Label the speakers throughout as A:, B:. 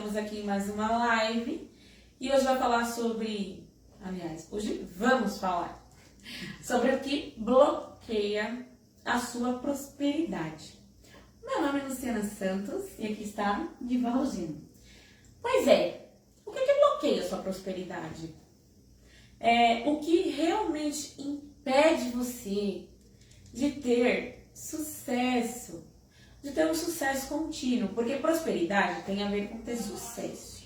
A: estamos aqui em mais uma live e hoje vai falar sobre, hoje vamos falar sobre o que bloqueia a sua prosperidade. Meu nome é Luciana Santos e aqui está
B: Diva Rosina.
A: Pois é, o que bloqueia a sua prosperidade? O que realmente impede você de ter sucesso, de ter um sucesso contínuo, porque prosperidade tem a ver com ter sucesso.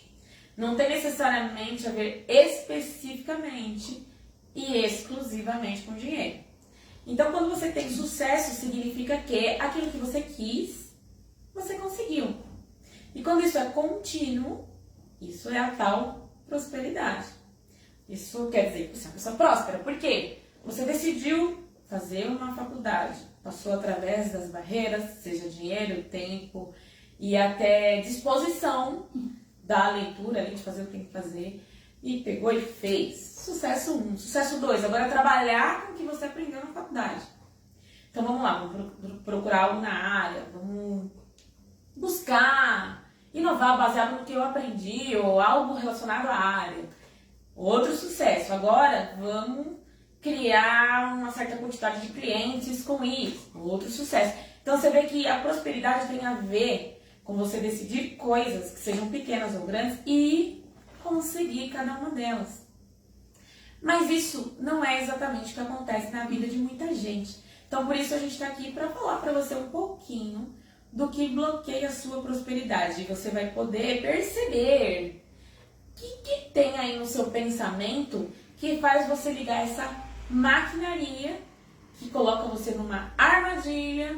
A: Não tem necessariamente a ver especificamente e exclusivamente com dinheiro. Então, quando você tem sucesso, significa que aquilo que você quis, você conseguiu. E quando isso é contínuo, isso é a tal prosperidade. Isso quer dizer que você é uma pessoa próspera. Por quê? Você decidiu fazer uma faculdade, passou através das barreiras, seja dinheiro, tempo e até disposição da leitura, ali, de fazer o que tem que fazer, e pegou e fez. Sucesso 1, sucesso 2, agora trabalhar com o que você aprendeu na faculdade. Então vamos lá, vamos procurar algo na área, vamos buscar inovar baseado no que eu aprendi ou algo relacionado à área. Outro sucesso, agora vamos criar uma certa quantidade de clientes com isso, outro sucesso. Então você vê que a prosperidade tem a ver com você decidir coisas que sejam pequenas ou grandes e conseguir cada uma delas. Mas isso não é exatamente o que acontece na vida de muita gente. Então por isso a gente está aqui para falar para você um pouquinho do que bloqueia a sua prosperidade. E você vai poder perceber o que tem aí no seu pensamento que faz você ligar essa maquinaria que coloca você numa armadilha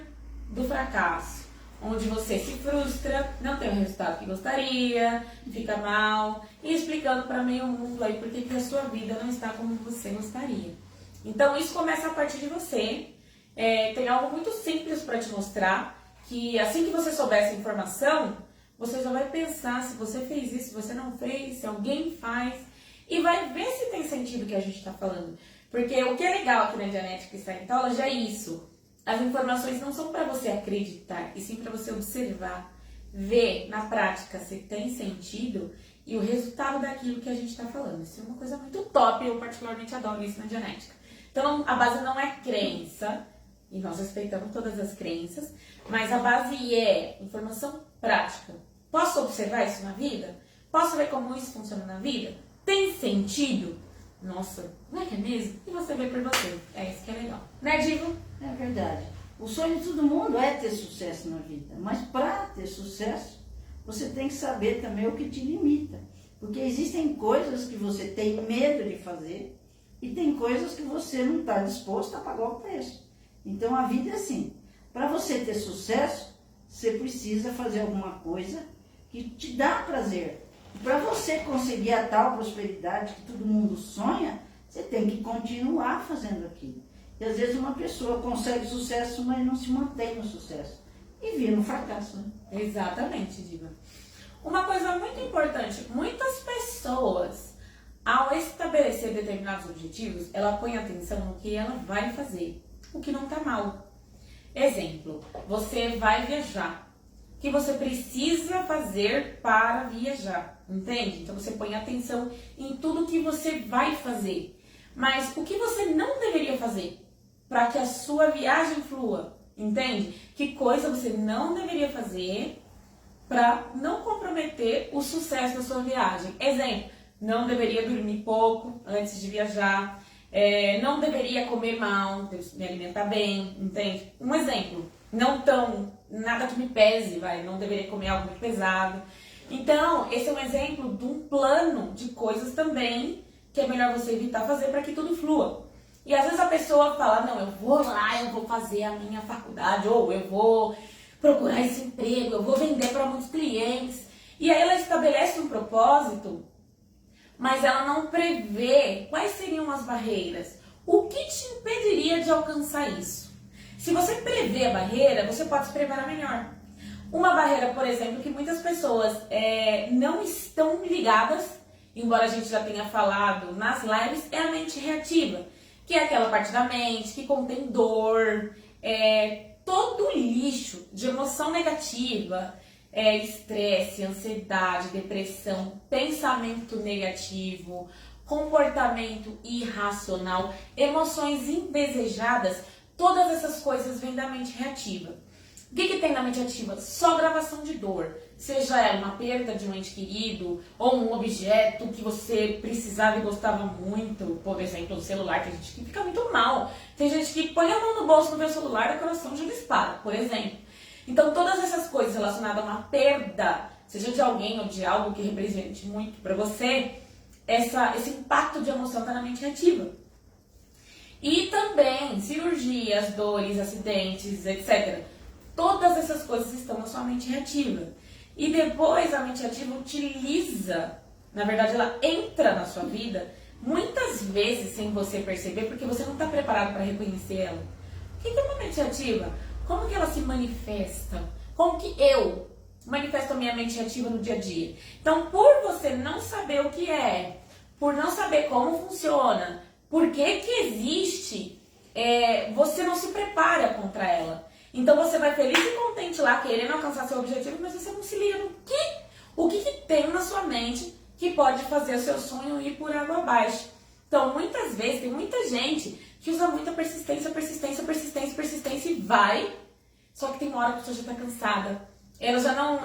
A: do fracasso, onde você se frustra, não tem o resultado que gostaria, fica mal e explicando para meio mundo aí por que a sua vida não está como você gostaria. Então isso começa a partir de você. Tem algo muito simples para te mostrar, que assim que você souber essa informação, você já vai pensar se você fez isso, se você não fez, se alguém faz, e vai ver se tem sentido o que a gente está falando. Porque o que é legal aqui na Dianética Scientology é isso. As informações não são para você acreditar, e sim para você observar, ver na prática se tem sentido e o resultado daquilo que a gente está falando. Isso é uma coisa muito top, eu particularmente adoro isso na Dianética. Então a base não é crença, e nós respeitamos todas as crenças, mas a base é informação prática. Posso observar isso na vida? Posso ver como isso funciona na vida? Tem sentido? Nossa, não é que é mesmo? E você vê por você. É isso que é legal. Né, Divo?
B: É verdade. O sonho de todo mundo é ter sucesso na vida. Mas para ter sucesso, você tem que saber também o que te limita. Porque existem coisas que você tem medo de fazer e tem coisas que você não está disposto a pagar o preço. Então a vida é assim. Para você ter sucesso, você precisa fazer alguma coisa que te dá prazer. Para você conseguir a tal prosperidade que todo mundo sonha, você tem que continuar fazendo aquilo. E às vezes uma pessoa consegue sucesso, mas não se mantém no sucesso. E vira um fracasso, né?
A: Exatamente, Diva. Uma coisa muito importante, muitas pessoas, ao estabelecer determinados objetivos, ela põe atenção no que ela vai fazer, o que não está mal. Exemplo, você vai viajar. O que você precisa fazer para viajar, entende? Então você põe atenção em tudo que você vai fazer. Mas o que você não deveria fazer para que a sua viagem flua, entende? Que coisa você não deveria fazer para não comprometer o sucesso da sua viagem. Exemplo, não deveria dormir pouco antes de viajar, não deveria comer mal, me alimentar bem, entende? Um exemplo, nada que me pese, não deveria comer algo muito pesado. Então, esse é um exemplo de um plano de coisas também que é melhor você evitar fazer para que tudo flua. E às vezes a pessoa fala, não, eu vou lá, eu vou fazer a minha faculdade, ou eu vou procurar esse emprego, eu vou vender para muitos clientes. E aí ela estabelece um propósito, mas ela não prevê quais seriam as barreiras. O que te impediria de alcançar isso? Se você prevê a barreira, você pode se preparar melhor. Uma barreira, por exemplo, que muitas pessoas não estão ligadas, embora a gente já tenha falado nas lives, é a mente reativa, que é aquela parte da mente que contém dor, todo o lixo de emoção negativa, estresse, ansiedade, depressão, pensamento negativo, comportamento irracional, emoções indesejadas, todas essas coisas vêm da mente reativa. O que tem na mente ativa? Só gravação de dor. Seja ela uma perda de um ente querido, ou um objeto que você precisava e gostava muito, por exemplo, o celular. Tem gente que fica muito mal. Tem gente que põe a mão no bolso, não vê o celular, o coração já dispara, por exemplo. Então, todas essas coisas relacionadas a uma perda, seja de alguém ou de algo que represente muito para você, esse impacto de emoção está na mente ativa. E também cirurgias, dores, acidentes, etc. Todas essas coisas estão na sua mente reativa. E depois a mente ativa utiliza, na verdade ela entra na sua vida, muitas vezes sem você perceber, porque você não está preparado para reconhecer ela. O que é uma mente ativa? Como que ela se manifesta? Como que eu manifesto a minha mente ativa no dia a dia? Então, por você não saber o que é, por não saber como funciona, por que existe, você não se prepara contra ela. Então você vai feliz e contente lá, querendo alcançar seu objetivo, mas você não se liga no que tem na sua mente que pode fazer o seu sonho ir por água abaixo. Então, muitas vezes, tem muita gente que usa muita persistência e vai, só que tem uma hora que a pessoa já está cansada. Ela já não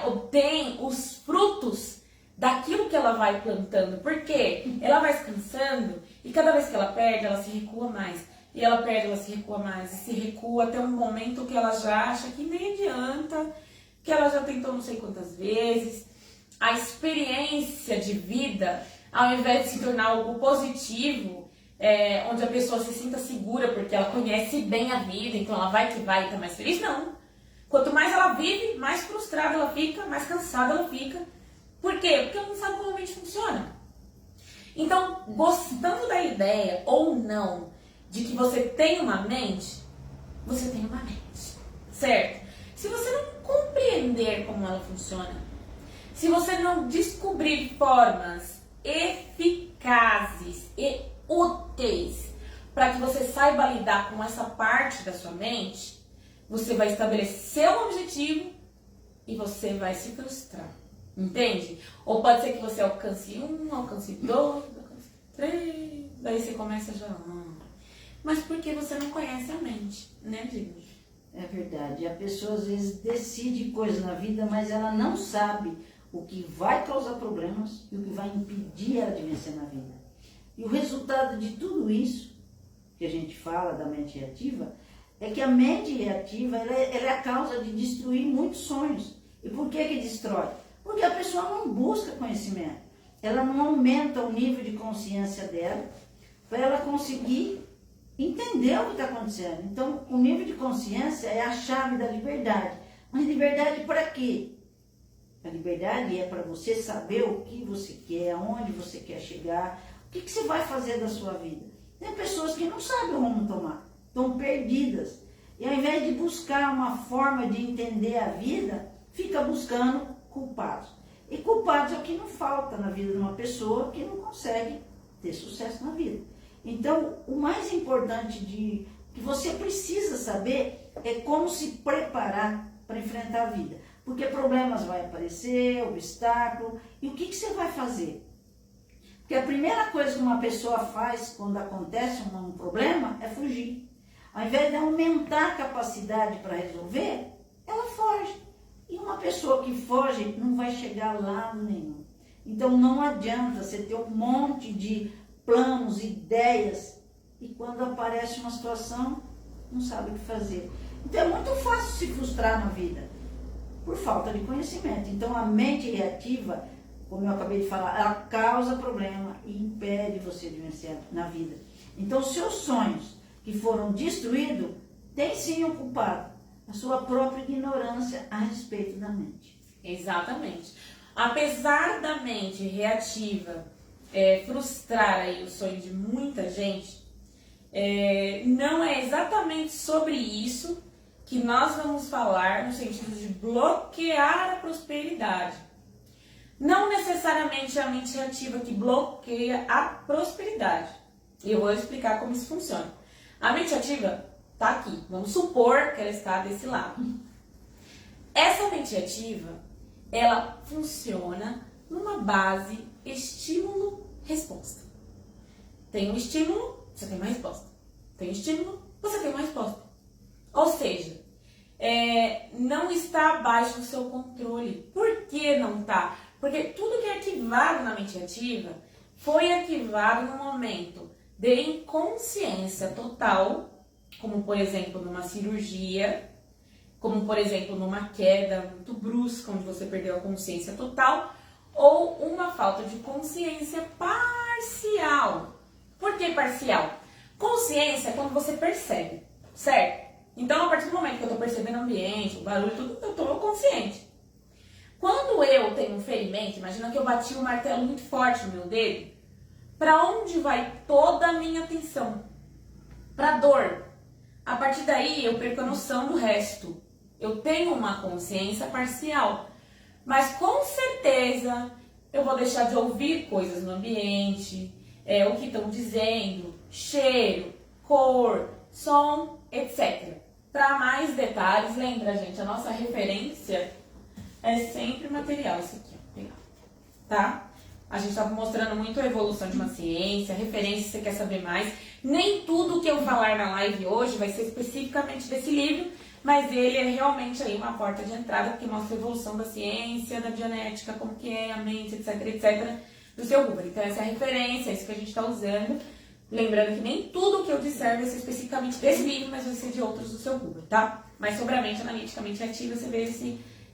A: obtém os frutos daquilo que ela vai plantando. Por quê? Ela vai se cansando e cada vez que ela perde, ela se recua mais. E ela perde, ela se recua mais. E se recua até um momento que ela já acha que nem adianta, que ela já tentou não sei quantas vezes. A experiência de vida, ao invés de se tornar algo positivo, onde a pessoa se sinta segura porque ela conhece bem a vida, então ela vai que vai e está mais feliz, não. Quanto mais ela vive, mais frustrada ela fica, mais cansada ela fica. Por quê? Porque ela não sabe como a mente funciona. Então, gostando da ideia ou não de que você tem uma mente, você tem uma mente, certo? Se você não compreender como ela funciona, se você não descobrir formas eficazes e úteis para que você saiba lidar com essa parte da sua mente, você vai estabelecer um objetivo e você vai se frustrar, entende? Ou pode ser que você alcance 1, alcance 2, alcance 3, daí você começa já... Mas porque você não conhece a mente, né, Diego?
B: É verdade. A pessoa às vezes decide coisas na vida, mas ela não sabe o que vai causar problemas e o que vai impedir ela de vencer na vida. E o resultado de tudo isso, que a gente fala da mente reativa, é que a mente reativa ela é a causa de destruir muitos sonhos. E por que destrói? Porque a pessoa não busca conhecimento. Ela não aumenta o nível de consciência dela para ela conseguir entender o que está acontecendo. Então, o nível de consciência é a chave da liberdade. Mas liberdade para quê? A liberdade é para você saber o que você quer, aonde você quer chegar, o que você vai fazer da sua vida. Tem pessoas que não sabem o rumo tomar, estão perdidas. E ao invés de buscar uma forma de entender a vida, fica buscando culpados. E culpados é o que não falta na vida de uma pessoa que não consegue ter sucesso na vida. Então, o mais importante que você precisa saber é como se preparar para enfrentar a vida. Porque problemas vão aparecer, obstáculos, e o que você vai fazer? Porque a primeira coisa que uma pessoa faz quando acontece um problema é fugir. Ao invés de aumentar a capacidade para resolver, ela foge. E uma pessoa que foge não vai chegar lá nenhum. Então, não adianta você ter um monte de planos, ideias, e quando aparece uma situação, não sabe o que fazer. Então é muito fácil se frustrar na vida, por falta de conhecimento. Então a mente reativa, como eu acabei de falar, ela causa problema e impede você de vencer na vida. Então os seus sonhos que foram destruídos, tem sim um culpado, a sua própria ignorância a respeito da mente.
A: Exatamente. Apesar da mente reativa frustrar aí o sonho de muita gente, não é exatamente sobre isso que nós vamos falar no sentido de bloquear a prosperidade. Não necessariamente é a mente reativa que bloqueia a prosperidade. E eu vou explicar como isso funciona. A mente ativa está aqui. Vamos supor que ela está desse lado. Essa mente ativa, ela funciona numa base estímulo-resposta. Tem um estímulo, você tem uma resposta. Tem um estímulo, você tem uma resposta. Ou seja, não está abaixo do seu controle. Por que não está? Porque tudo que é ativado na mente ativa foi ativado no momento de inconsciência total, como por exemplo numa cirurgia, como por exemplo numa queda muito brusca, onde você perdeu a consciência total, ou uma falta de consciência parcial. Por que parcial? Consciência é quando você percebe, certo? Então, a partir do momento que eu estou percebendo o ambiente, o barulho, tudo, eu estou consciente. Quando eu tenho um ferimento, imagina que eu bati um martelo muito forte no meu dedo, para onde vai toda a minha atenção? Para a dor. A partir daí, eu perco a noção do resto. Eu tenho uma consciência parcial. Mas com certeza, eu vou deixar de ouvir coisas no ambiente, o que estão dizendo, cheiro, cor, som, etc. Para mais detalhes, lembra, gente, a nossa referência é sempre material. Isso aqui, ó, legal. Tá? A gente está mostrando muito a evolução de uma ciência, referência, se você quer saber mais. Nem tudo que eu falar na live hoje vai ser especificamente desse livro, mas ele é realmente aí uma porta de entrada que mostra a evolução da ciência, da genética, como que é a mente, etc, etc, do seu Google. Então essa é a referência, é isso que a gente está usando. Lembrando que nem tudo que eu disser vai ser especificamente desse livro, mas vai ser de outros do seu Google, tá? Mas sobre a mente analiticamente ativa, você vê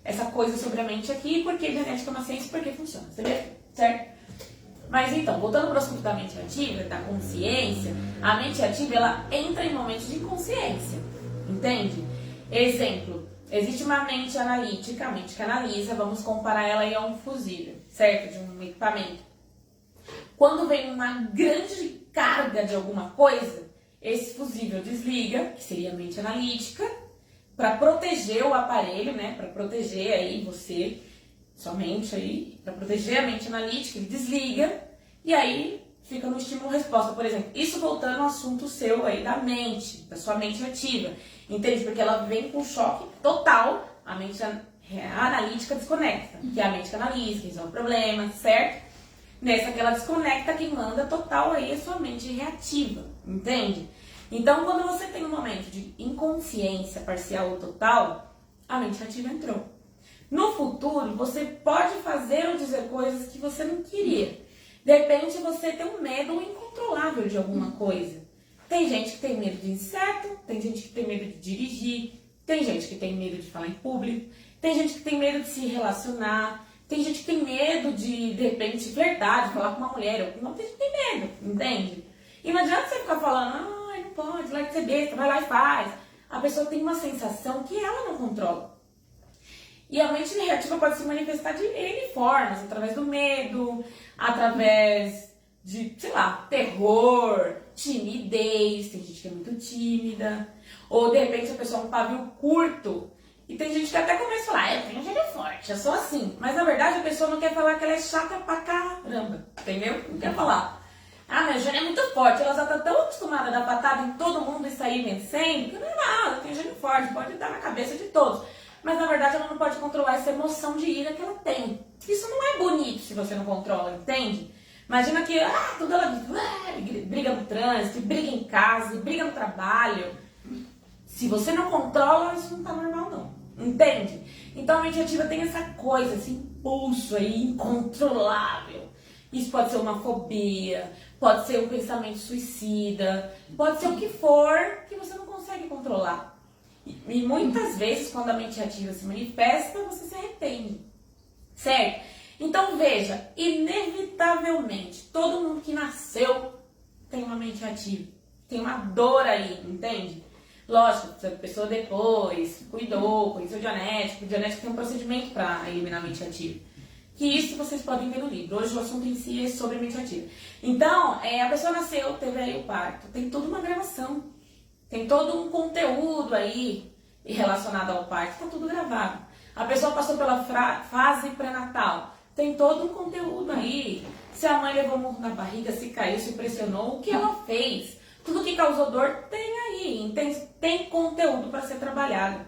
A: essa coisa sobre a mente aqui, porque genética é uma ciência, porque funciona, você vê? Certo? Mas então, voltando para o assunto da mente ativa, da consciência, a mente ativa, ela entra em momentos de inconsciência, entende? Exemplo, existe uma mente analítica, a mente que analisa, vamos comparar ela aí a um fusível, certo? De um equipamento. Quando vem uma grande carga de alguma coisa, esse fusível desliga, que seria a mente analítica, para proteger o aparelho, né? Para proteger aí você, sua mente aí, para proteger a mente analítica, ele desliga e aí fica no estímulo-resposta, por exemplo. Isso voltando ao assunto seu aí da mente, da sua mente ativa. Entende? Porque ela vem com choque total, a mente analítica desconecta, que é a mente que analisa, que resolve o problema, certo? Nessa que ela desconecta, quem manda total aí é sua mente reativa, entende? Então, quando você tem um momento de inconsciência parcial ou total, a mente ativa entrou. No futuro, você pode fazer ou dizer coisas que você não queria. De repente, você tem um medo incontrolável de alguma coisa. Tem gente que tem medo de inseto, tem gente que tem medo de dirigir, tem gente que tem medo de falar em público, tem gente que tem medo de se relacionar, tem gente que tem medo de repente, flertar, de falar com uma mulher, ou com uma pessoa que tem medo, entende? E não adianta você ficar falando, ai, não pode, larga de ser besta, vai lá e faz. A pessoa tem uma sensação que ela não controla. E a mente reativa pode se manifestar de N formas, através do medo, através de, sei lá, terror, timidez, tem gente que é muito tímida, ou de repente a pessoa é um pavio curto, e tem gente que até começa a falar, eu tenho gênio forte, eu sou assim, mas na verdade a pessoa não quer falar que ela é chata pra caramba, entendeu? Não quer falar. Ah, meu gênio é muito forte, ela já tá tão acostumada a dar patada em todo mundo e sair vencendo, que não é nada, tem gênio forte, pode dar na cabeça de todos. Mas na verdade ela não pode controlar essa emoção de ira que ela tem. Isso não é bonito se você não controla, entende? Imagina que tudo ela briga no trânsito, briga em casa, briga no trabalho. Se você não controla, isso não tá normal não, entende? Então a mente ativa tem essa coisa, esse impulso aí incontrolável. Isso pode ser uma fobia, pode ser um pensamento suicida, pode ser o que for que você não consegue controlar. E muitas vezes, quando a mente ativa se manifesta, você se arrepende, certo? Então veja, inevitavelmente, todo mundo que nasceu tem uma mente ativa, tem uma dor aí, entende? Lógico, se a pessoa depois cuidou, conheceu o genético tem um procedimento para eliminar a mente ativa. Que isso vocês podem ver no livro. Hoje o assunto em si é sobre a mente ativa. Então, a pessoa nasceu, teve aí o parto, tem toda uma gravação. Tem todo um conteúdo aí relacionado ao parto, está tudo gravado. A pessoa passou pela fase pré-natal, tem todo um conteúdo aí. Se a mãe levou um murro na barriga, se caiu, se pressionou, o que ela fez? Tudo que causou dor tem aí, tem conteúdo para ser trabalhado.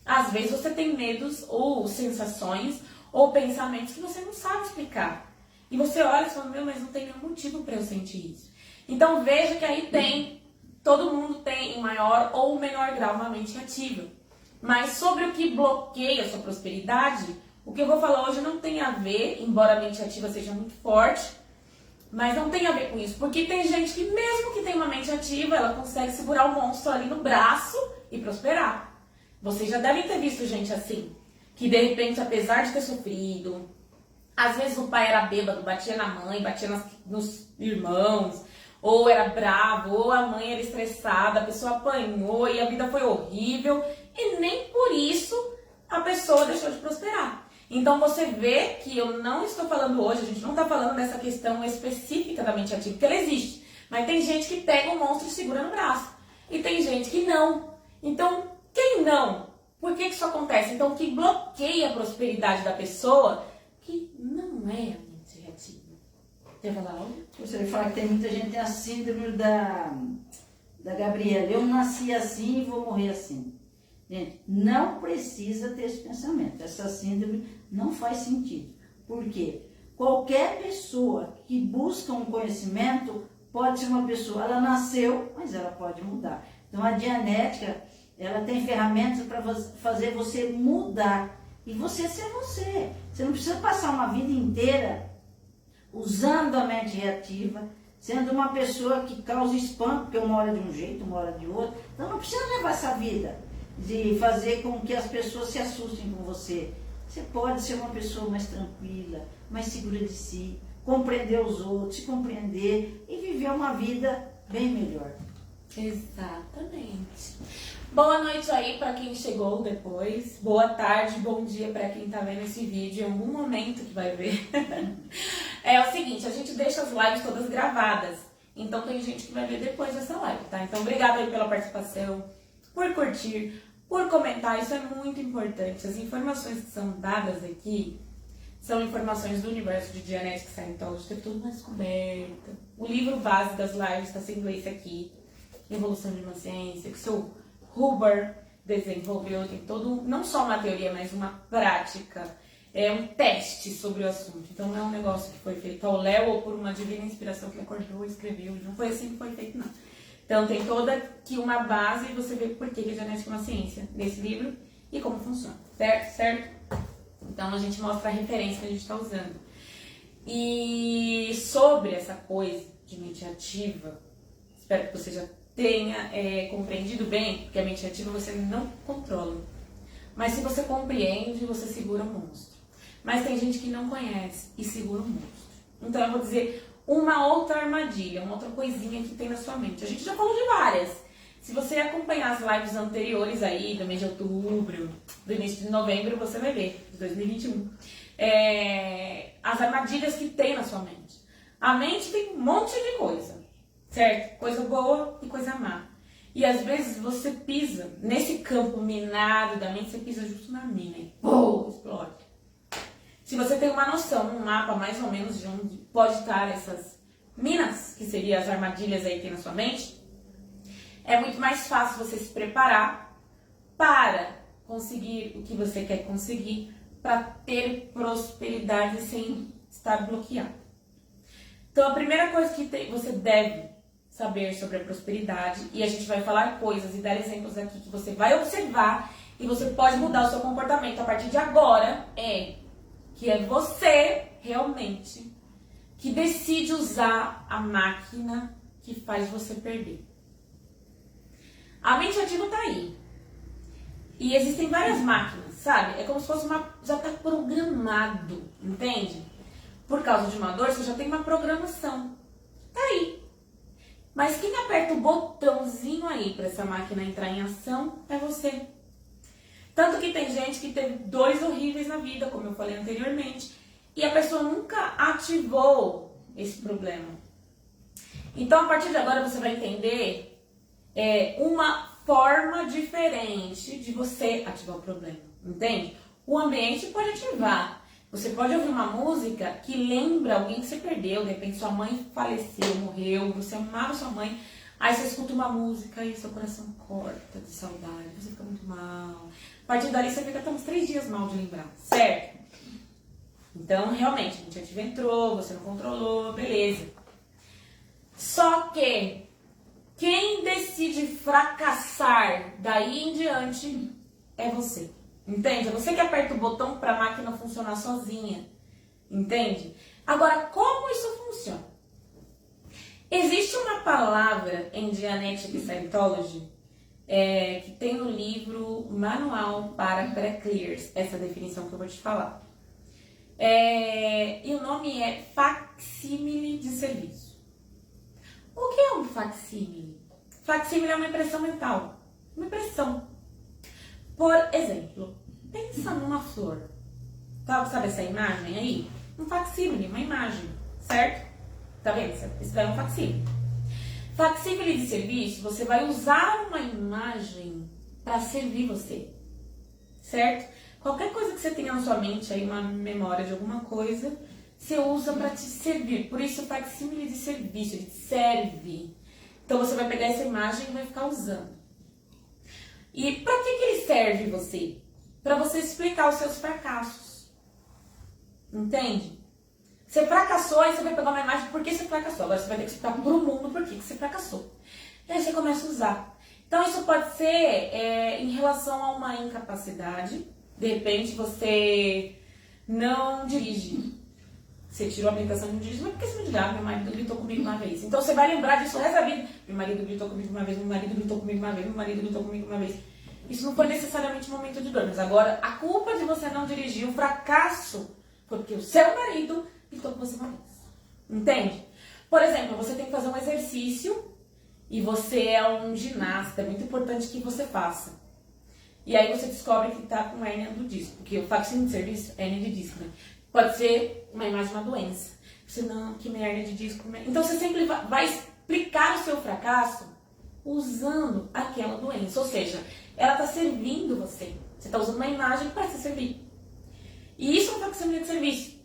A: Às vezes você tem medos ou sensações ou pensamentos que você não sabe explicar. E você olha e fala, meu, mas não tem nenhum motivo para eu sentir isso. Então veja que aí todo mundo tem em maior ou menor grau uma mente ativa. Mas sobre o que bloqueia a sua prosperidade, o que eu vou falar hoje não tem a ver, embora a mente ativa seja muito forte, mas não tem a ver com isso. Porque tem gente que mesmo que tem uma mente ativa, ela consegue segurar o monstro ali no braço e prosperar. Vocês já devem ter visto gente assim, que de repente, apesar de ter sofrido, às vezes o pai era bêbado, batia na mãe, batia nos irmãos, ou era bravo, ou a mãe era estressada, a pessoa apanhou e a vida foi horrível, e nem por isso a pessoa deixou de prosperar. Então você vê que eu não estou falando hoje, a gente não está falando dessa questão específica da mente ativa, porque ela existe. Mas tem gente que pega um monstro e segura no braço. E tem gente que não. Então, quem não? Por que isso acontece? Então, o que bloqueia a prosperidade da pessoa, que não é a mente ativa. Quer falar algo?
B: Você fala que tem muita gente que tem a síndrome da Gabriela. Eu nasci assim e vou morrer assim. Gente, não precisa ter esse pensamento. Essa síndrome não faz sentido. Por quê? Qualquer pessoa que busca um conhecimento pode ser uma pessoa, ela nasceu, mas ela pode mudar. Então a Dianética, ela tem ferramentas para fazer você mudar e você ser você. Você não precisa passar uma vida inteira usando a mente reativa, sendo uma pessoa que causa espanto, porque uma hora de um jeito, uma hora de outro. Então não precisa levar essa vida de fazer com que as pessoas se assustem com você. Você pode ser uma pessoa mais tranquila, mais segura de si, compreender os outros, se compreender e viver uma vida bem melhor.
A: Exatamente. Boa noite aí para quem chegou depois. Boa tarde, bom dia para quem tá vendo esse vídeo em algum momento que vai ver. É o seguinte, a gente deixa as lives todas gravadas. Então tem gente que vai ver depois dessa live, tá? Então obrigada aí pela participação, por curtir, por comentar, isso é muito importante. As informações que são dadas aqui são informações do universo de Dianética Scientology, tem tudo mais descoberta. O livro base das lives está sendo esse aqui, Evolução de uma Ciência, que o seu Huber desenvolveu, tem todo, não só uma teoria, mas uma prática, é um teste sobre o assunto. Então não é um negócio que foi feito ao léu ou por uma divina inspiração que acordou e escreveu, não foi assim que foi feito, não. Então tem toda aqui uma base e você vê por que a genética é uma ciência nesse livro e como funciona, certo? Então a gente mostra a referência que a gente está usando. E sobre essa coisa de mente ativa, espero que você já tenha compreendido bem, porque a mente ativa você não controla. Mas se você compreende, você segura o monstro. Mas tem gente que não conhece e segura o monstro. Então eu vou dizer uma outra armadilha, uma outra coisinha que tem na sua mente. A gente já falou de várias. Se você acompanhar as lives anteriores aí, do mês de outubro, do início de novembro, você vai ver, de 2021. As armadilhas que tem na sua mente. A mente tem um monte de coisa, certo? Coisa boa e coisa má. E às vezes você pisa nesse campo minado da mente, você pisa justo na mina e pô, explode. Se você tem uma noção, um mapa mais ou menos de onde pode estar essas minas, que seriam as armadilhas aí que tem na sua mente, é muito mais fácil você se preparar para conseguir o que você quer conseguir, para ter prosperidade sem estar bloqueado. Então a primeira coisa que você deve saber sobre a prosperidade, e a gente vai falar coisas e dar exemplos aqui que você vai observar e você pode mudar o seu comportamento a partir de agora, que é você realmente que decide usar a máquina que faz você perder. A mente ativa tá aí. E existem várias máquinas, sabe? É como se fosse já tá programado, entende? Por causa de uma dor, você já tem uma programação. Tá aí. Mas quem aperta o botãozinho aí para essa máquina entrar em ação é você. Tanto que tem gente que teve dores horríveis na vida, como eu falei anteriormente, e a pessoa nunca ativou esse problema. Então, a partir de agora, você vai entender uma forma diferente de você ativar o problema, entende? O ambiente pode ativar. Você pode ouvir uma música que lembra alguém que você perdeu, de repente sua mãe faleceu, morreu, você amava sua mãe, aí você escuta uma música e seu coração corta de saudade, você fica muito mal. A partir dali você fica até uns 3 dias mal de lembrar, certo? Então, realmente, a iniciativa entrou, você não controlou, beleza. Só que quem decide fracassar daí em diante é você. Entende? É você que aperta o botão para a máquina funcionar sozinha. Entende? Agora, como isso funciona? Existe uma palavra em Dianetic Scientology que tem no livro Manual para Pré-Clears, essa definição que eu vou te falar. E o nome é facsímile de serviço. O que é um facsímile? Facsímile é uma impressão mental. Uma impressão. Por exemplo, pensa numa flor. Sabe essa imagem aí? Um facsímile, uma imagem, certo? Tá vendo? Isso daí é um facsímile. Facsímile de serviço, você vai usar uma imagem para servir você, certo? Qualquer coisa que você tenha na sua mente, aí uma memória de alguma coisa, você usa para te servir. Por isso, facsímile de serviço, ele serve. Então, você vai pegar essa imagem e vai ficar usando. E para que ele serve você? Para você explicar os seus fracassos. Entende? Você fracassou, aí você vai pegar uma imagem por que você fracassou. Agora você vai ter que explicar para o mundo por que você fracassou. E aí você começa a usar. Então, isso pode ser em relação a uma incapacidade. De repente você não dirige. Você tirou a habilitação de não dirigir, mas por que você não dirige? Meu marido gritou comigo uma vez. Então você vai lembrar disso o resto da vida. Meu marido gritou comigo uma vez, meu marido gritou comigo uma vez, meu marido gritou comigo uma vez. Isso não foi necessariamente um momento de dor, mas agora a culpa de você não dirigir, o fracasso, foi porque o seu marido gritou com você uma vez. Entende? Por exemplo, você tem que fazer um exercício e você é um ginasta, é muito importante que você faça. E aí você descobre que está com hérnia do disco, porque o facsímile de serviço é hérnia de disco, né? Pode ser uma imagem de uma doença. Você não, que minha hérnia de disco... Então você sempre vai explicar o seu fracasso usando aquela doença. Ou seja, ela está servindo você. Você está usando uma imagem para se servir. E isso é um facsímile de serviço.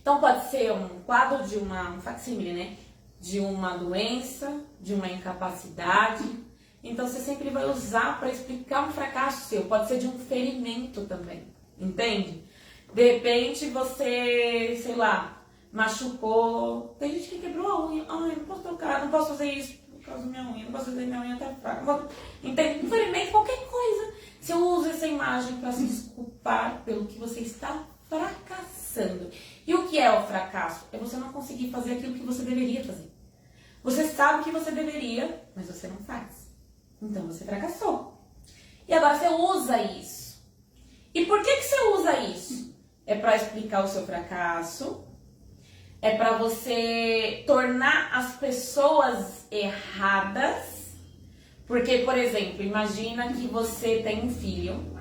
A: Então pode ser um quadro de um facsímile, né? De uma doença, de uma incapacidade. Então você sempre vai usar para explicar um fracasso seu. Pode ser de um ferimento também. Entende? De repente você, sei lá, machucou. Tem gente que quebrou a unha. Ai, não posso tocar, não posso fazer isso por causa da minha unha. Não posso fazer minha unha tá fraca. Entende? Um ferimento, qualquer coisa. Você usa essa imagem para se desculpar pelo que você está fracassando. E o que é o fracasso? É você não conseguir fazer aquilo que você deveria fazer. Você sabe que você deveria, mas você não faz. Então você fracassou. E agora você usa isso. E por que você usa isso? É para explicar o seu fracasso. É para você tornar as pessoas erradas. Porque, por exemplo, imagina que você tem um filho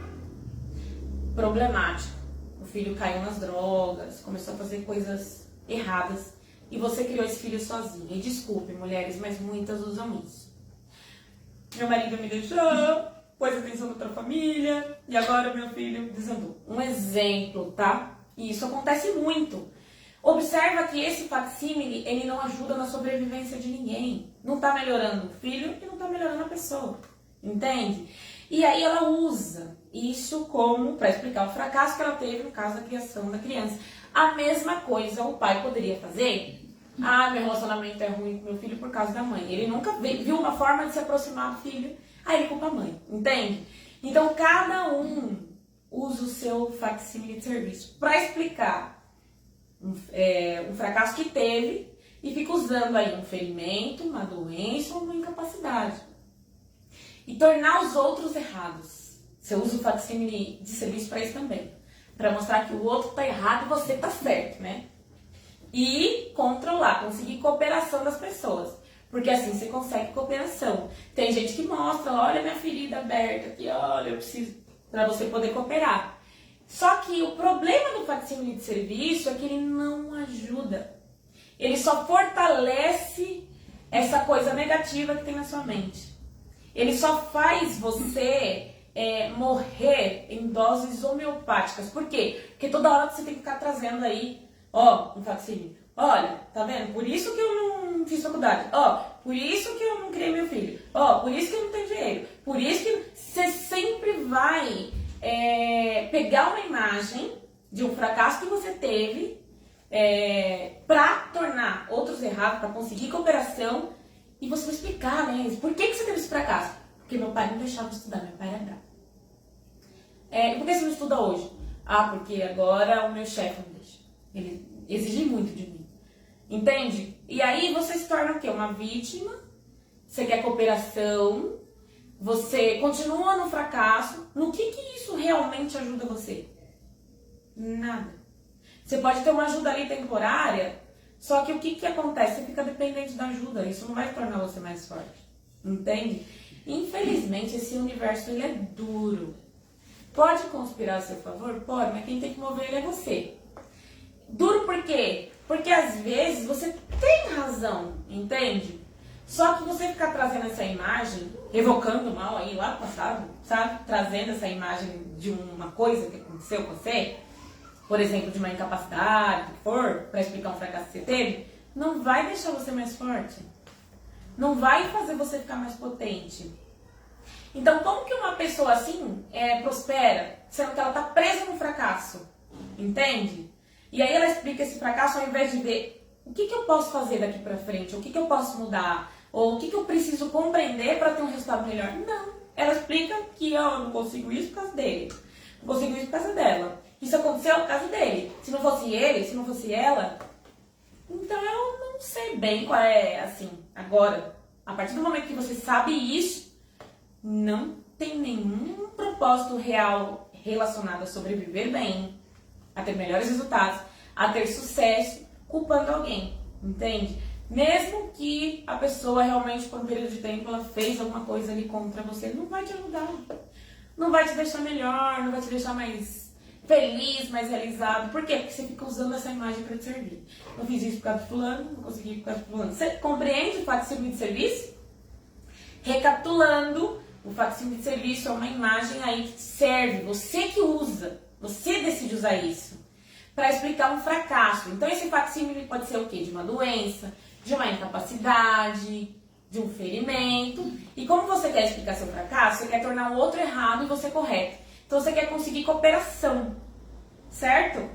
A: problemático. O filho caiu nas drogas, começou a fazer coisas erradas. E você criou esse filho sozinha. E desculpe, mulheres, mas muitas usam isso. Meu marido me deixou, pôs atenção na outra família, e agora meu filho desandou. Um exemplo, tá? E isso acontece muito. Observa que esse facsímile, ele não ajuda na sobrevivência de ninguém. Não tá melhorando o filho e não tá melhorando a pessoa. Entende? E aí ela usa isso como para explicar o fracasso que ela teve no caso da criação da criança. A mesma coisa o pai poderia fazer. Ah, meu relacionamento é ruim com meu filho por causa da mãe. Ele nunca viu uma forma de se aproximar do filho, aí ele culpa a mãe, entende? Então, cada um usa o seu facsímile de serviço para explicar um fracasso que teve e fica usando aí um ferimento, uma doença ou uma incapacidade. E tornar os outros errados. Você usa o facsímile de serviço para isso também. Para mostrar que o outro está errado e você está certo, né? E controlar, conseguir cooperação das pessoas. Porque assim você consegue cooperação. Tem gente que mostra, olha minha ferida aberta aqui, olha, eu preciso, para você poder cooperar. Só que o problema do facsímile de serviço é que ele não ajuda. Ele só fortalece essa coisa negativa que tem na sua mente. Ele só faz você morrer em doses homeopáticas. Por quê? Porque toda hora você tem que ficar trazendo aí, um facsímile. Olha, tá vendo? Por isso que eu não fiz faculdade. Por isso que eu não criei meu filho. Por isso que eu não tenho dinheiro. Por isso que você sempre vai pegar uma imagem de um fracasso que você teve para tornar outros errados, para conseguir cooperação, e você vai explicar, né? Por que você teve esse fracasso? Porque meu pai não deixava de estudar, meu pai era bravo. E por que você não estuda hoje? Ah, porque agora o meu chefe não deixa. Ele exige muito de mim. Entende? E aí você se torna o quê? Uma vítima, você quer cooperação, você continua no fracasso. No que isso realmente ajuda você? Nada. Você pode ter uma ajuda ali temporária, só que o que acontece? Você fica dependente da ajuda, isso não vai tornar você mais forte. Entende? Infelizmente, esse universo ele é duro. Pode conspirar a seu favor? Pode, mas quem tem que mover ele é você. Duro por quê? Porque às vezes você tem razão, entende? Só que você ficar trazendo essa imagem, evocando o mal aí lá no passado, sabe? Trazendo essa imagem de uma coisa que aconteceu com você, por exemplo, de uma incapacidade, o que for, para explicar um fracasso que você teve, não vai deixar você mais forte. Não vai fazer você ficar mais potente. Então, como que uma pessoa assim prospera, sendo que ela está presa no fracasso? Entende? E aí ela explica esse fracasso ao invés de ver o que eu posso fazer daqui para frente, o que eu posso mudar, ou o que eu preciso compreender para ter um resultado melhor. Não. Ela explica que eu não consigo isso por causa dele. Não consigo isso por causa dela. Isso aconteceu por causa dele. Se não fosse ele, se não fosse ela. Então eu não sei bem qual é, assim, agora. A partir do momento que você sabe isso, não tem nenhum propósito real relacionado a sobreviver bem, a ter melhores resultados, a ter sucesso, culpando alguém, entende? Mesmo que a pessoa realmente, por um período de tempo, ela fez alguma coisa ali contra você, não vai te ajudar. Não vai te deixar melhor, não vai te deixar mais feliz, mais realizado. Por quê? Porque você fica usando essa imagem para te servir. Eu fiz isso por causa de fulano, não consegui por causa de fulano. Você compreende o facsímile de serviço? Recapitulando, o facsímile de serviço é uma imagem aí que te serve, você que usa, você decide usar isso para explicar um fracasso. Então esse facsímile pode ser o quê? De uma doença, de uma incapacidade, de um ferimento. E como você quer explicar seu fracasso, você quer tornar o outro errado e você correto. Então você quer conseguir cooperação, certo?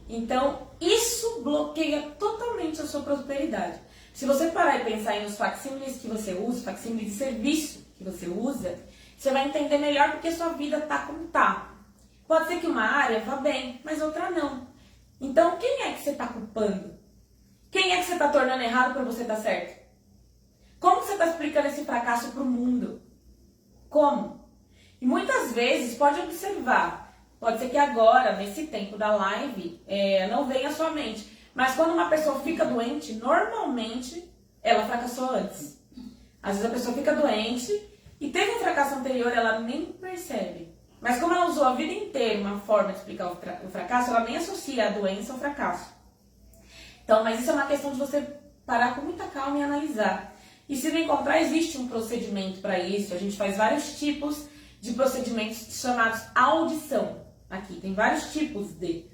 A: Então isso bloqueia totalmente a sua prosperidade. Se você parar e pensar aí nos facsímiles que você usa, facsímile de serviço que você usa, você vai entender melhor porque sua vida tá como tá. Pode ser que uma área vá bem, mas outra não. Então quem é que você está culpando? Quem é que você está tornando errado para você dar certo? Como você está explicando esse fracasso para o mundo? Como? E muitas vezes, pode observar, pode ser que agora, nesse tempo da live, não venha à sua mente. Mas quando uma pessoa fica doente, normalmente ela fracassou antes. Às vezes a pessoa fica doente e teve um fracasso anterior, ela nem percebe. Mas como ela usou a vida inteira uma forma de explicar o fracasso, ela nem associa a doença ao fracasso. Então, mas isso é uma questão de você parar com muita calma e analisar. E se não encontrar, existe um procedimento para isso. A gente faz vários tipos de procedimentos chamados audição. Aqui tem vários tipos de.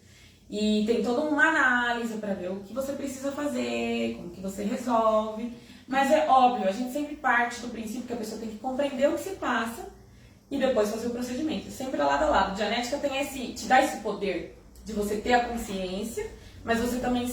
A: E tem toda uma análise para ver o que você precisa fazer, como que você resolve. Mas é óbvio, a gente sempre parte do princípio que a pessoa tem que compreender o que se passa e depois fazer o procedimento. Sempre lado a lado. Dianética te dá esse poder de você ter a consciência, mas você também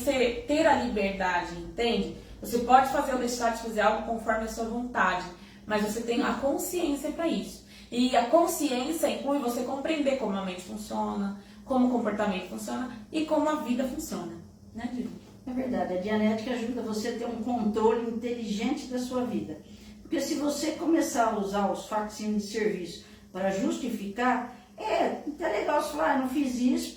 A: ter a liberdade, entende? Você pode fazer ou deixar de fazer algo conforme a sua vontade, mas você tem a consciência para isso. E a consciência inclui você compreender como a mente funciona, como o comportamento funciona e como a vida funciona. Né, Dívia?
B: É verdade, a Dianética ajuda você a ter um controle inteligente da sua vida. Porque se você começar a usar os facsímiles de serviço para justificar, é legal você falar, não fiz isso,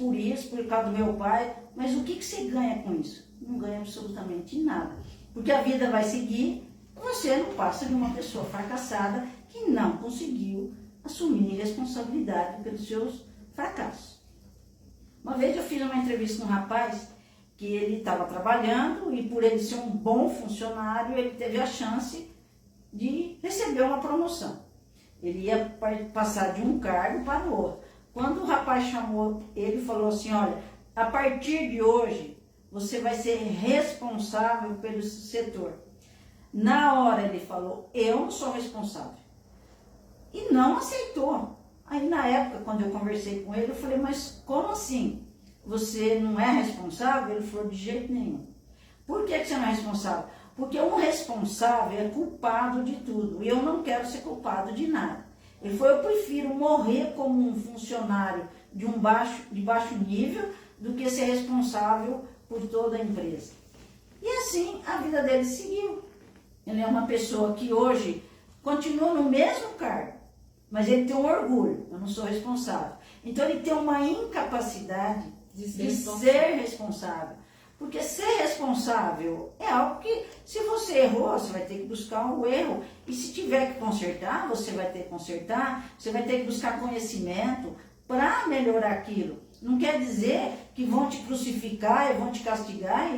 B: por causa do meu pai, mas o que você ganha com isso? Não ganha absolutamente nada. Porque a vida vai seguir, você não passa de uma pessoa fracassada que não conseguiu assumir responsabilidade pelos seus fracassos. Uma vez eu fiz uma entrevista com um rapaz que ele estava trabalhando e por ele ser um bom funcionário, ele teve a chance de receber uma promoção. Ele ia passar de um cargo para o outro. Quando o rapaz chamou ele, falou assim, olha, a partir de hoje, você vai ser responsável pelo setor. Na hora ele falou, eu não sou responsável. E não aceitou. Aí na época, quando eu conversei com ele, eu falei, mas como assim? Você não é responsável? Ele falou, de jeito nenhum. Por que você não é responsável? Porque um responsável é culpado de tudo. E eu não quero ser culpado de nada. Ele falou, eu prefiro morrer como um funcionário de baixo nível do que ser responsável por toda a empresa. E assim a vida dele seguiu. Ele é uma pessoa que hoje continua no mesmo cargo, mas ele tem um orgulho, eu não sou responsável. Então ele tem uma incapacidade de ser responsável. Porque ser responsável é algo que, se você errou, você vai ter que buscar o erro. E se tiver que consertar, você vai ter que consertar, você vai ter que buscar conhecimento para melhorar aquilo. Não quer dizer que vão te crucificar e vão te castigar.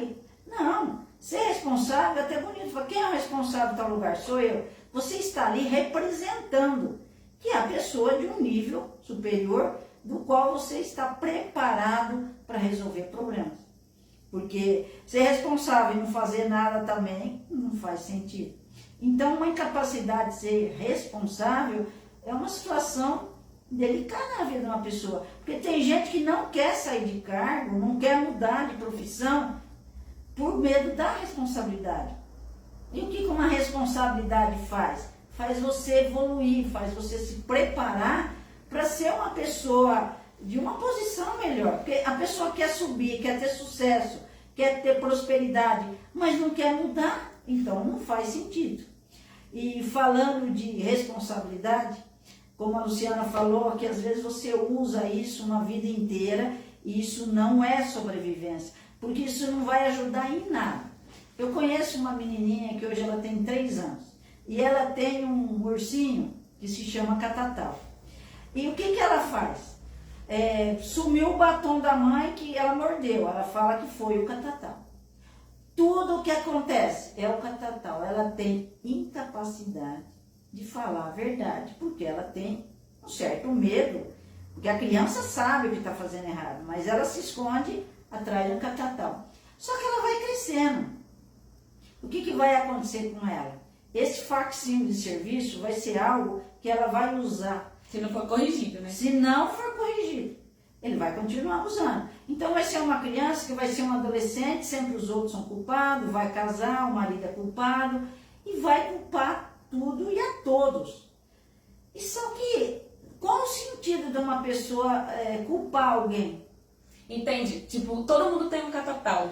B: Não, ser responsável é até bonito. Quem é o responsável em tal lugar? Sou eu. Você está ali representando que é a pessoa de um nível superior do qual você está preparado para resolver problemas. Porque ser responsável e não fazer nada também não faz sentido. Então, uma incapacidade de ser responsável é uma situação delicada na vida de uma pessoa. Porque tem gente que não quer sair de cargo, não quer mudar de profissão por medo da responsabilidade. E o que uma responsabilidade faz? Faz você evoluir, faz você se preparar para ser uma pessoa de uma posição melhor. Porque a pessoa quer subir, quer ter sucesso, quer ter prosperidade, mas não quer mudar, então não faz sentido. E falando de responsabilidade, como a Luciana falou, que às vezes você usa isso uma vida inteira e isso não é sobrevivência, porque isso não vai ajudar em nada. Eu conheço uma menininha que hoje ela tem 3 anos e ela tem um ursinho que se chama Catatal. E o que ela faz? Sumiu o batom da mãe que ela mordeu, ela fala que foi o Catatal. Tudo o que acontece é o Catatal. Ela tem incapacidade de falar a verdade, porque ela tem um certo medo, porque a criança sabe o que está fazendo errado, mas ela se esconde atrás do Catatal. Só que ela vai crescendo. O que vai acontecer com ela? Esse faxinho de serviço vai ser algo que ela vai usar.
A: Se não for corrigido, né?
B: Se não for corrigido, ele vai continuar usando. Então vai ser uma criança que vai ser um adolescente, sempre os outros são culpados, vai casar, o marido é culpado, e vai culpar tudo e a todos. E só que, qual o sentido de uma pessoa culpar alguém?
A: Entende? Tipo, todo mundo tem um Catatal.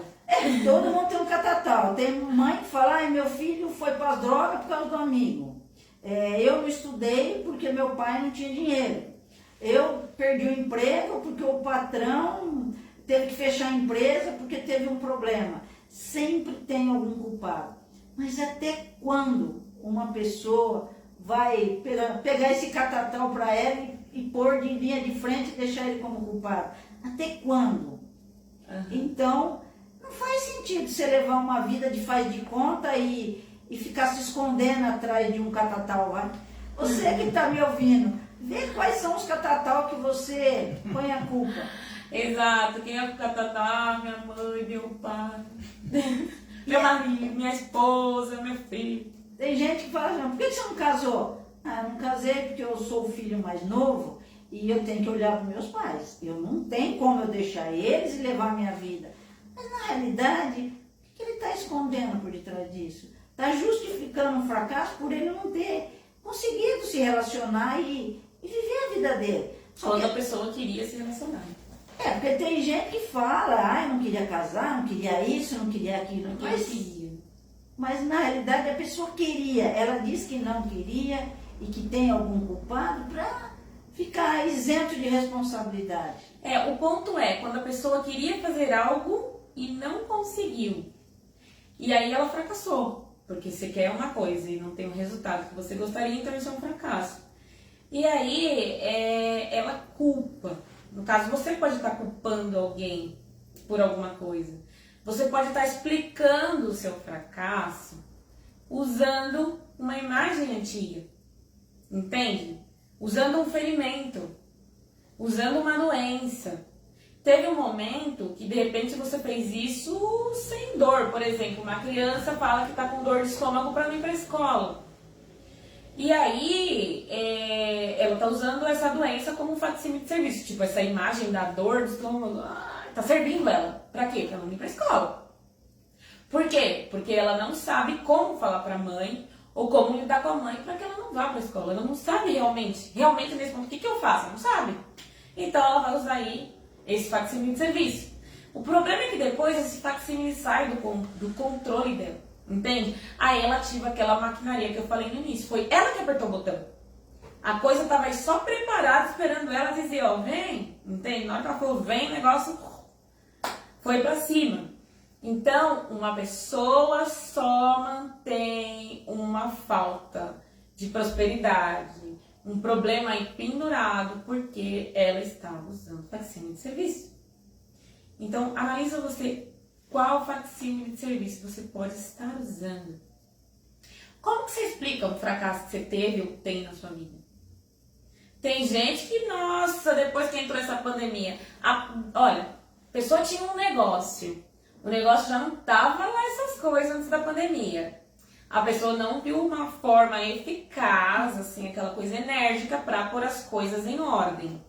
B: Todo mundo tem um Catatal. Tem mãe que fala, meu filho foi para as drogas por causa do amigo. Eu não estudei porque meu pai não tinha dinheiro. Eu perdi o emprego porque o patrão teve que fechar a empresa porque teve um problema. Sempre tem algum culpado. Mas até quando uma pessoa vai pegar esse Catatal para ela e pôr de linha de frente e deixar ele como culpado? Até quando? Uhum. Então, não faz sentido você levar uma vida de faz de conta e ficar se escondendo atrás de um Catatal, vai? Você que está me ouvindo, vê quais são os Catatal que você põe a culpa.
A: Exato, quem é o Catatal? Minha mãe, meu pai, meu marido, minha esposa, meu filho.
B: Tem gente que fala assim, por que você não casou? Eu não casei porque eu sou o filho mais novo e eu tenho que olhar para meus pais. Eu não tenho como eu deixar eles e levar a minha vida. Mas na realidade, o que ele está escondendo por detrás disso? Está justificando um fracasso por ele não ter conseguido se relacionar e viver a vida dele.
A: Quando a pessoa queria se relacionar.
B: Porque tem gente que fala, eu não queria casar, não queria isso, não queria aquilo. Mas na realidade a pessoa queria, ela diz que não queria e que tem algum culpado para ficar isento de responsabilidade.
A: O ponto é, quando a pessoa queria fazer algo e não conseguiu. E aí ela fracassou. Porque você quer uma coisa e não tem o resultado que você gostaria, então isso é um fracasso. E aí ela culpa. No caso, você pode estar culpando alguém por alguma coisa. Você pode estar explicando o seu fracasso usando uma imagem antiga. Entende? Usando um ferimento. Usando uma doença. Teve um momento que de repente você fez isso sem dor. Por exemplo, uma criança fala que está com dor de estômago para não ir para a escola. E aí, ela tá usando essa doença como um facsímile de serviço. Tipo, essa imagem da dor do estômago, tá servindo ela. Pra quê? Pra não ir pra escola. Por quê? Porque ela não sabe como falar pra mãe ou como lidar com a mãe para que ela não vá pra escola. Ela não sabe realmente nesse ponto, o que eu faço? Ela não sabe. Então, ela vai usar aí esse facsímile de serviço. O problema é que depois esse facsímile sai do controle dela, entende? Aí ela ativa aquela maquinaria que eu falei no início. Foi ela que apertou o botão. A coisa estava aí só preparada, esperando ela dizer, ó, vem, entende? Na hora que ela falou, vem, o negócio foi pra cima. Então, uma pessoa só mantém uma falta de prosperidade, um problema aí pendurado, porque ela está usando facsímile de serviço. Então, analisa você qual facsímile de serviço você pode estar usando. Como que você explica o fracasso que você teve ou tem na sua vida? Tem gente que, nossa, depois que entrou essa pandemia, olha, a pessoa tinha um negócio, o negócio já não tava lá essas coisas antes da pandemia. A pessoa não viu uma forma eficaz, assim, aquela coisa enérgica para pôr as coisas em ordem.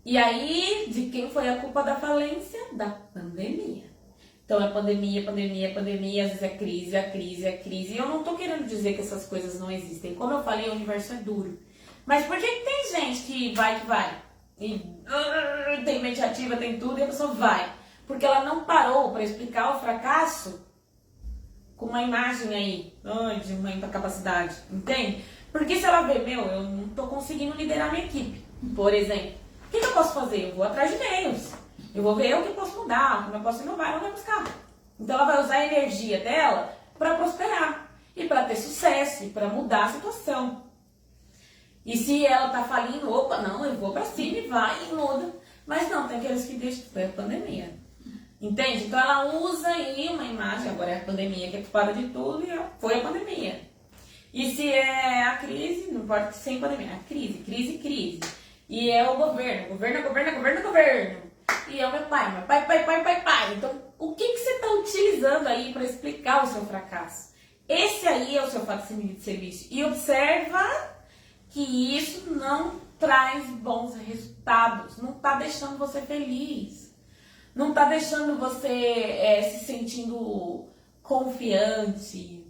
A: E aí, de quem foi a culpa da falência? Da pandemia. Então é pandemia, às vezes é crise. E eu não tô querendo dizer que essas coisas não existem. Como eu falei, o universo é duro. Mas por que tem gente que vai? E tem mente ativa, tem tudo, e a pessoa vai. Porque ela não parou para explicar o fracasso com uma imagem aí, de uma incapacidade, entende? Porque se ela vê, eu não tô conseguindo liderar minha equipe, por exemplo. O que eu posso fazer? Eu vou atrás de meios. Eu vou ver o que eu posso mudar, como eu posso inovar, ela vai buscar. Então ela vai usar a energia dela para prosperar, e para ter sucesso, e para mudar a situação. E se ela tá falindo, opa, não, eu vou para cima e vai e muda. Mas não, tem aqueles que deixam, foi a pandemia. Entende? Então ela usa aí uma imagem, agora é a pandemia que é culpada de tudo, e foi a pandemia. E se é a crise, não importa que sem pandemia, é a crise. E é o governo. E é o meu pai. Então, o que você está utilizando aí para explicar o seu fracasso? Esse aí é o seu facsímile de serviço. E observa que isso não traz bons resultados. Não está deixando você feliz. Não está deixando você se sentindo confiante,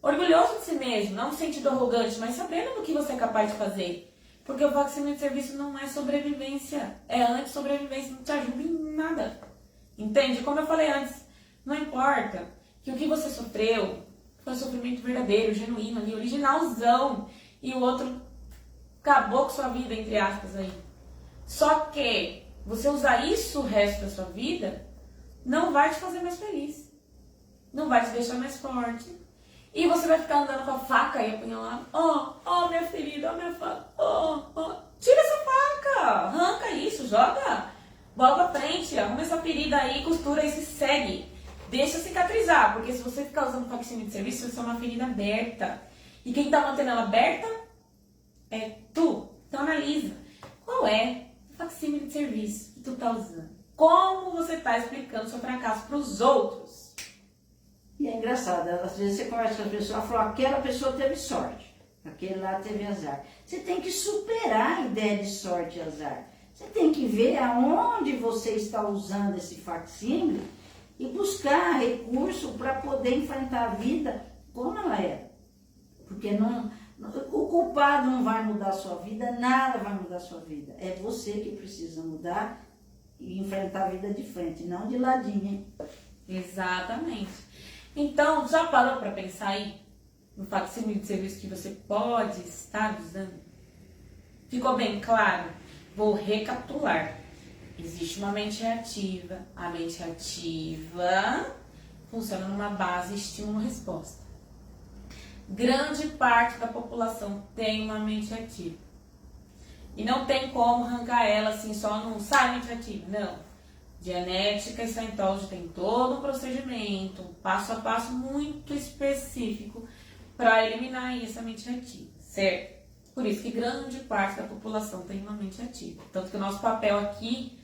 A: orgulhoso de si mesmo. Não no sentido arrogante, mas sabendo do que você é capaz de fazer. Porque o facsímile de serviço não é sobrevivência, é anti-sobrevivência, não te ajuda em nada. Entende? Como eu falei antes, não importa que o que você sofreu foi um sofrimento verdadeiro, genuíno, ali, originalzão, e o outro acabou com sua vida, entre aspas, aí. Só que você usar isso o resto da sua vida não vai te fazer mais feliz, não vai te deixar mais forte. E você vai ficar andando com a faca e apunhalando. Minha ferida, minha faca. Tira essa faca, arranca isso, joga. Bola pra frente, arruma essa ferida aí, costura e se segue. Deixa cicatrizar, porque se você ficar usando facsímile de serviço, vai ser uma ferida aberta. E quem tá mantendo ela aberta é tu. Então analisa. Qual é o facsímile de serviço que tu tá usando? Como você tá explicando seu fracasso pros outros?
B: E é engraçado, às vezes você conversa com a pessoa e fala, aquela pessoa teve sorte, aquele lá teve azar. Você tem que superar a ideia de sorte e azar. Você tem que ver aonde você está usando esse facsímile e buscar recurso para poder enfrentar a vida como ela é. Porque o culpado não vai mudar a sua vida, nada vai mudar a sua vida. É você que precisa mudar e enfrentar a vida de frente, não de ladinho, hein?
A: Exatamente. Então, já parou para pensar aí no facsímile de serviço que você pode estar usando? Ficou bem claro? Vou recapitular. Existe uma mente reativa. A mente reativa funciona numa base estímulo-resposta. Grande parte da população tem uma mente ativa. E não tem como arrancar ela assim só num sai mente ativa. Não. Genética e Scientology tem todo um procedimento, um passo a passo muito específico para eliminar essa mente ativa, certo? Por isso que grande parte da população tem uma mente ativa. Tanto que o nosso papel aqui,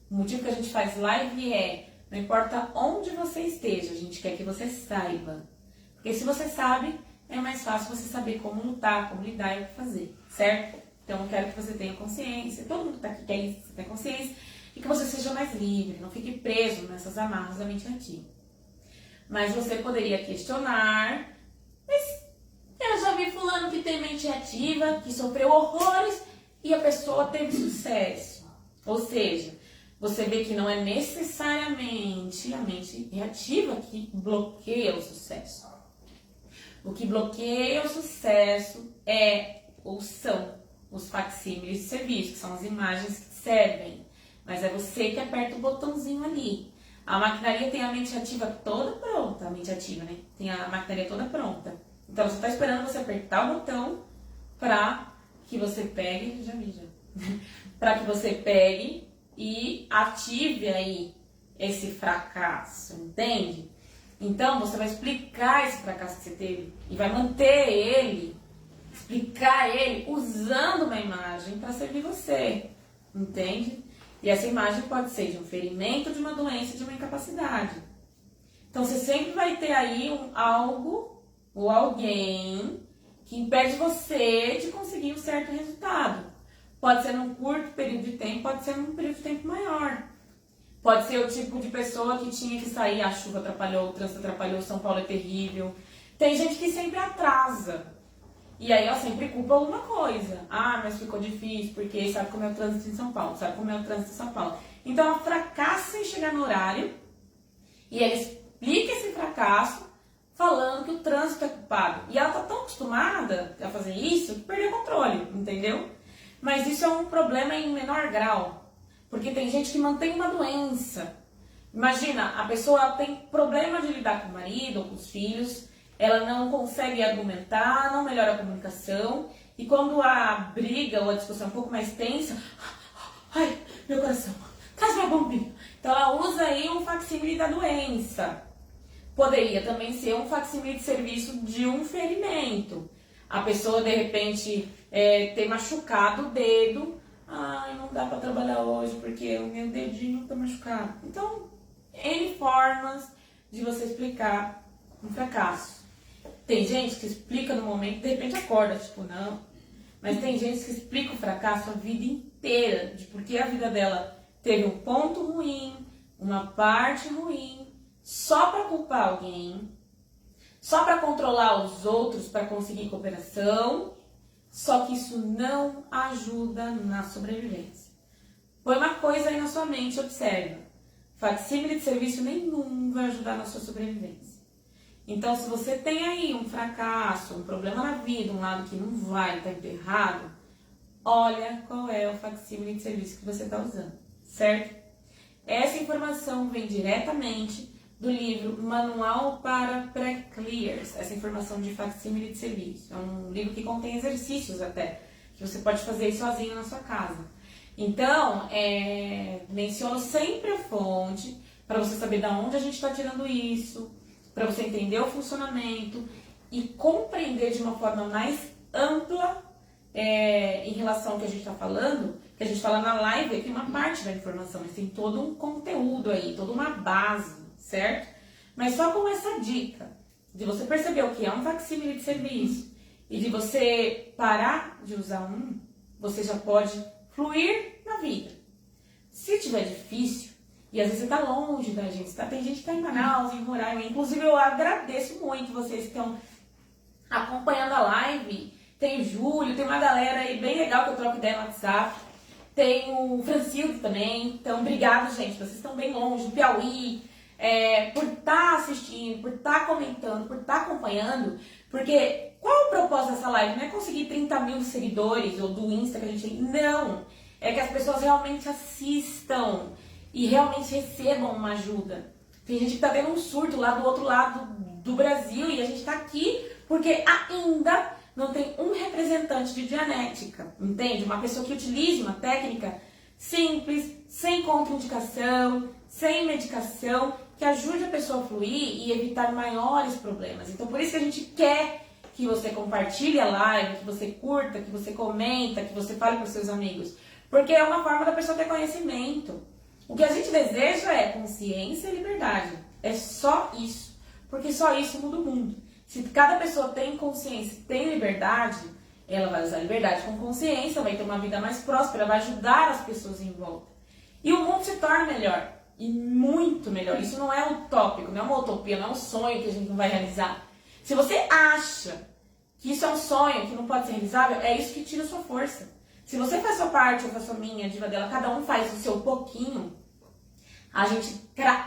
A: o motivo que a gente faz live é, não importa onde você esteja, a gente quer que você saiba. Porque se você sabe, é mais fácil você saber como lutar, como lidar e o que fazer, certo? Então eu quero que você tenha consciência, todo mundo que tá aqui quer isso, que você tenha consciência, e que você seja mais livre, não fique preso nessas amarras da mente ativa. Mas você poderia questionar, mas eu já vi fulano que tem mente ativa, que sofreu horrores e a pessoa teve sucesso. Ou seja, você vê que não é necessariamente a mente reativa que bloqueia o sucesso. O que bloqueia o sucesso ou são os facsímiles de serviço, que são as imagens que servem. Mas é você que aperta o botãozinho ali. A maquinaria tem a mente ativa toda pronta, a mente ativa, né? Tem a maquinaria toda pronta. Então você está esperando você apertar o botão para que você pegue, para que você pegue e ative aí esse fracasso, entende? Então você vai explicar esse fracasso que você teve e vai manter ele, explicar ele usando uma imagem para servir você, entende? E essa imagem pode ser de um ferimento, de uma doença, de uma incapacidade. Então você sempre vai ter aí algo ou alguém que impede você de conseguir um certo resultado. Pode ser num curto período de tempo, pode ser num período de tempo maior. Pode ser o tipo de pessoa que tinha que sair, a chuva atrapalhou, o trânsito atrapalhou, São Paulo é terrível. Tem gente que sempre atrasa. E aí ela sempre culpa alguma coisa. Ah, mas ficou difícil, porque sabe como é o trânsito em São Paulo, sabe como é o trânsito em São Paulo. Então ela fracassa em chegar no horário e ela explica esse fracasso falando que o trânsito é culpado. E ela tá tão acostumada a fazer isso que perdeu o controle, entendeu? Mas isso é um problema em menor grau. Porque tem gente que mantém uma doença. Imagina, a pessoa tem problema de lidar com o marido ou com os filhos, ela não consegue argumentar, não melhora a comunicação, e quando a briga ou a discussão é um pouco mais tensa, ai, meu coração, traz minha bombinha. Então ela usa aí um facsímile da doença. Poderia também ser um facsímile de serviço de um ferimento. A pessoa, de repente, ter machucado o dedo. Ai, não dá pra trabalhar hoje porque o meu dedinho tá machucado. Então, N formas de você explicar um fracasso. Tem gente que explica no momento, de repente acorda, tipo, não. Mas tem gente que explica o fracasso a vida inteira, de porque a vida dela teve um ponto ruim, uma parte ruim, só pra culpar alguém, só pra controlar os outros pra conseguir cooperação. Só que isso não ajuda na sobrevivência. Põe uma coisa aí na sua mente, observa. Facsímile de serviço nenhum vai ajudar na sua sobrevivência. Então, se você tem aí um fracasso, um problema na vida, um lado que não vai, tá errado, olha qual é o facsímile de serviço que você está usando, certo? Essa informação vem diretamente do livro Manual para Pré-Clears, essa informação de facsímile de serviço. É um livro que contém exercícios até, que você pode fazer aí sozinho na sua casa. Então, menciono sempre a fonte, para você saber de onde a gente está tirando isso, para você entender o funcionamento e compreender de uma forma mais ampla em relação ao que a gente está falando, que a gente fala na live, aqui uma parte da informação, mas tem todo um conteúdo aí, toda uma base, certo? Mas só com essa dica, de você perceber o que é um facsímile de serviço e de você parar de usar um, você já pode fluir na vida. Se tiver difícil, e às vezes você está longe da gente, tem gente que está em Manaus, em Roraima, inclusive eu agradeço muito vocês que estão acompanhando a live. Tem o Júlio, tem uma galera aí bem legal que eu troco ideia no WhatsApp. Tem o Francildo também. Então, obrigado, gente. Vocês estão bem longe, do Piauí, por estar assistindo, por estar comentando, por estar acompanhando. Porque qual é o propósito dessa live? Não é conseguir 30 mil seguidores ou do Insta que a gente tem. Não. É que as pessoas realmente assistam e realmente recebam uma ajuda. Tem gente que está tendo um surto lá do outro lado do Brasil e a gente está aqui porque ainda não tem um representante de Dianética, entende? Uma pessoa que utilize uma técnica simples, sem contraindicação, sem medicação, que ajude a pessoa a fluir e evitar maiores problemas. Então, por isso que a gente quer que você compartilhe a live, que você curta, que você comenta, que você fale para os seus amigos. Porque é uma forma da pessoa ter conhecimento. O que a gente deseja é consciência e liberdade. É só isso. Porque só isso muda o mundo. Se cada pessoa tem consciência, tem liberdade, ela vai usar a liberdade com consciência, vai ter uma vida mais próspera, vai ajudar as pessoas em volta. E o mundo se torna melhor, e muito melhor. Isso não é utópico, não é uma utopia, não é um sonho que a gente não vai realizar. Se você acha que isso é um sonho, que não pode ser realizável, é isso que tira a sua força. Se você faz sua parte, eu faço a minha, a diva dela, cada um faz o seu pouquinho, a gente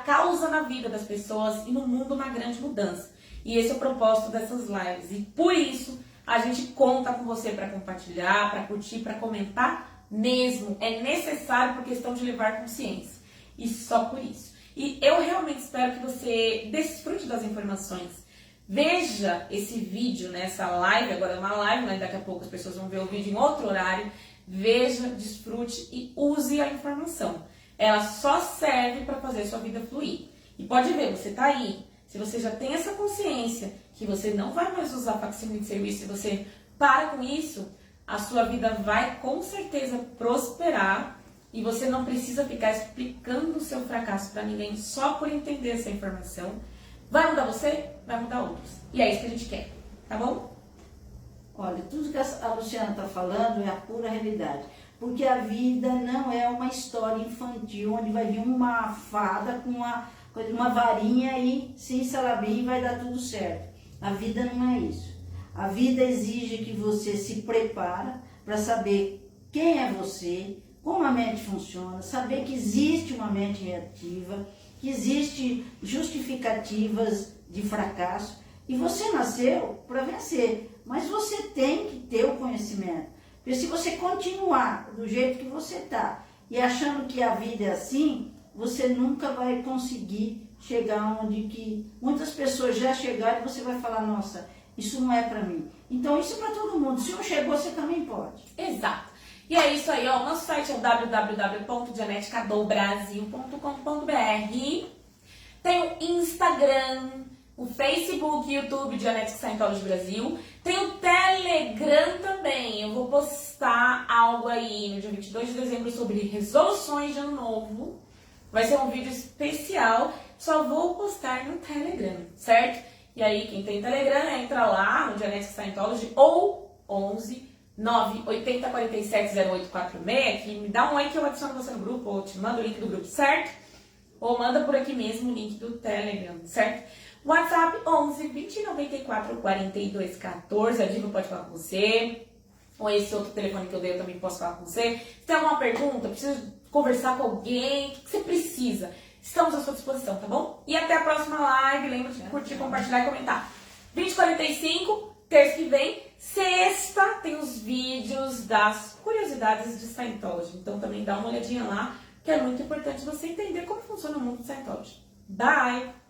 A: causa na vida das pessoas e no mundo uma grande mudança. E esse é o propósito dessas lives. E por isso, a gente conta com você para compartilhar, para curtir, para comentar mesmo. É necessário por questão de levar consciência. E só por isso. E eu realmente espero que você desfrute das informações. Veja esse vídeo nessa live, agora é uma live, mas daqui a pouco as pessoas vão ver o vídeo em outro horário. Veja, desfrute e use a informação. Ela só serve para fazer a sua vida fluir. E pode ver, você está aí. Se você já tem essa consciência que você não vai mais usar facsimile de serviço, se você para com isso, a sua vida vai com certeza prosperar e você não precisa ficar explicando o seu fracasso para ninguém só por entender essa informação. Vai mudar você? Vai mudar outros. E é isso que a gente quer, tá bom?
B: Olha, tudo que a Luciana está falando é a pura realidade. Porque a vida não é uma história infantil onde vai vir uma fada com uma varinha e se salabim vai dar tudo certo. A vida não é isso. A vida exige que você se prepara para saber quem é você, como a mente funciona, saber que existe uma mente reativa, que existe justificativas de fracasso. E você nasceu para vencer, mas você tem que ter o conhecimento. Porque se você continuar do jeito que você está e achando que a vida é assim, você nunca vai conseguir chegar onde que muitas pessoas já chegaram e você vai falar, nossa, isso não é para mim. Então isso é para todo mundo. Se não chegou, você também pode.
A: Exato. E é isso aí, ó. Nosso site é www.dianeticadobrasil.com.br. Tem o Instagram, o Facebook, YouTube, Dianetic Scientology Brasil. Tem o Telegram também. Eu vou postar algo aí no dia 22 de dezembro sobre resoluções de ano novo. Vai ser um vídeo especial. Só vou postar no Telegram, certo? E aí, quem tem Telegram, entra lá no Dianetic Scientology ou 11 980 47 0846, que me dá um oi que eu adiciono você no grupo, ou te mando o link do grupo, certo? Ou manda por aqui mesmo o link do Telegram, certo? WhatsApp 11 20 94 42 14, a Diva pode falar com você. Ou esse outro telefone que eu dei, eu também posso falar com você. Se tem alguma pergunta, precisa conversar com alguém, o que você precisa? Estamos à sua disposição, tá bom? E até a próxima live. Lembra de curtir, compartilhar e comentar. 20h45, terça que vem, sexta, tem os vídeos das curiosidades de Scientology. Então também dá uma olhadinha lá, que é muito importante você entender como funciona o mundo de Scientology. Bye!